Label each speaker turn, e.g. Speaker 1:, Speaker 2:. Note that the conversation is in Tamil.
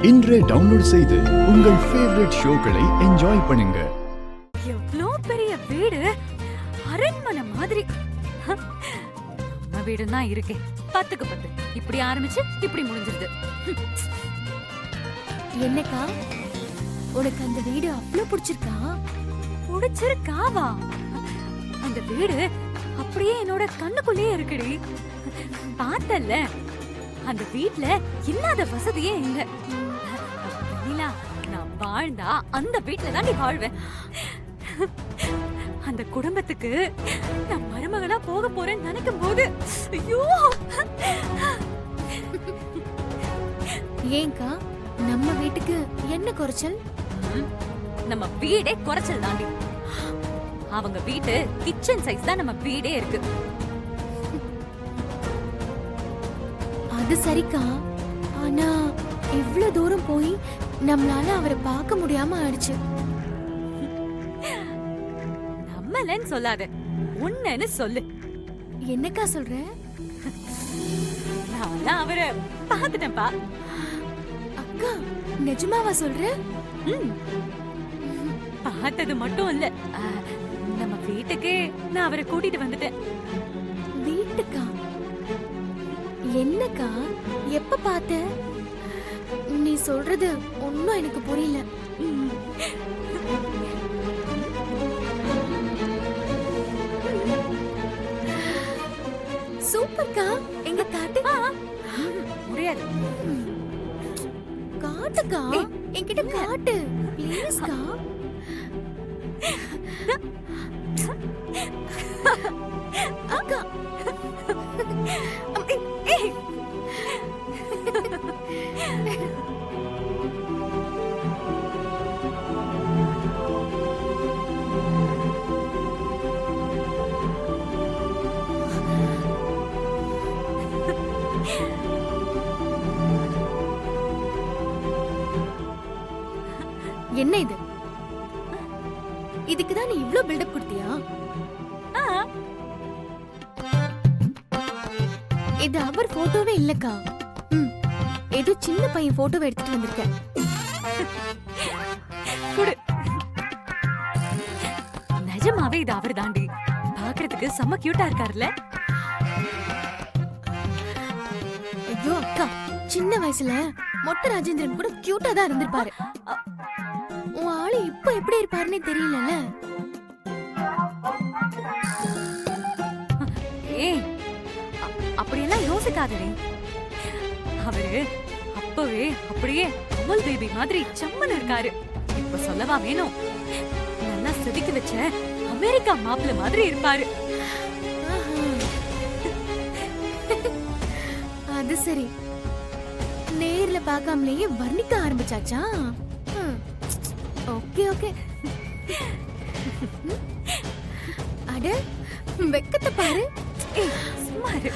Speaker 1: இன்றே டவுன்லோட் செய்து உங்கள் ஃபேவரட் ஷோக்களை என்ஜாய் பண்ணுங்க.
Speaker 2: எவ்வளோ பெரிய வீடு, அரண்மனை மாதிரி. நம்ம வீடு தான் இருக்கே 10க்கு 10. இப்படி ஆரம்பிச்சு இப்படி முடிஞ்சிருது.
Speaker 3: என்னக்கா உனக்கு அந்த வீடு அவ்வளவு பிடிச்சிருக்கா?
Speaker 2: பிடிச்சிருக்காவா? அந்த வீடு அப்படியே என்னோட கண்ணுக்குள்ளேயே இருக்குடி. பார்த்தல்ல, அந்த வீட்ல இல்லாத வசதியே இல்ல. வெண்ணிலா, நான் வாழ்ந்தா அந்த வீட்ல தான் நீ வாழ்வேன். அந்த குடும்பத்துக்கு நான் மருமகளா போக போறேன்னு நினைக்கும் போது ஐயோ!
Speaker 3: ஏங்கா நம்ம வீட்டுக்கு என்ன குறைச்சல்?
Speaker 2: நம்ம வீடே குறைச்சல் தாண்டி. அவங்க வீட்டு கிச்சன் சைஸ் தான் நம்ம வீடே இருக்கு.
Speaker 3: அது சரிக்கா, ஆனா இவ்வளவு தூரம் போய் நம்மளால அவரை பார்க்க முடியாம ஆயிடுச்சு.
Speaker 2: நம்மளன்னு சொல்லாத, உன்னன்னு சொல்லு.
Speaker 3: என்னக்கா சொல்ற?
Speaker 2: நான் அவரை பார்த்துட்டேன்ப்பா.
Speaker 3: அக்கா நிஜமாவா சொல்ற?
Speaker 2: பார்த்தது மட்டும் இல்ல, நம்ம வீட்டுக்கு நான் அவரை கூட்டிட்டு வந்துட்டேன்.
Speaker 3: வீட்டுக்கா? என்னக்கா எப்ப பார்த்த? நீ சொல்றது ஒன்னும் எனக்கு புரியல. சூப்பர்க்கா, எங்க காட்டு.
Speaker 2: முடியாது.
Speaker 3: காட்டுக்கா, என்கிட்ட காட்டு ப்ளீஸ்க்கா. அக்கா என்ன இது? இதுக்குதான் நீ இவ்ளோ பில்டப் கொடுத்தியா? இது அவர் போட்டோவே இல்லக்கா. ஏதோ சின்ன பையன் போட்டோவை எடுத்துட்டு வந்திருக்கேன்.
Speaker 2: நிஜமாவே இது அவர் தாண்டி. பாக்குறதுக்கு செம்ம கியூட்டா இருக்காருல்ல?
Speaker 3: ஐயோ அக்கா, சின்ன வயசுல மொட்டை ராஜேந்திரன் கூட கியூட்டா தான் இருந்திருப்பாரு. உன் ஆளு இப்ப எப்படி இருப்பாருன்னே தெரியலல.
Speaker 2: ஏய், அப்படியெல்லாம் யோசிக்காதே. அவரு அப்பவே அப்படியே அமுல் பேபி மாதிரி சம்மன் இருக்காரு. இப்ப சொல்லவா வேணும்? நல்லா செதுக்கி வச்ச அமெரிக்கா மாப்பிள்ள மாதிரி இருப்பாரு.
Speaker 3: அது சரி, நேர்ல பார்க்காமலேயே வர்ணிக்க ஆரம்பிச்சாச்சா? Okay okay. அட வெக்கத்தை பாரு.
Speaker 2: சும்மா இரு.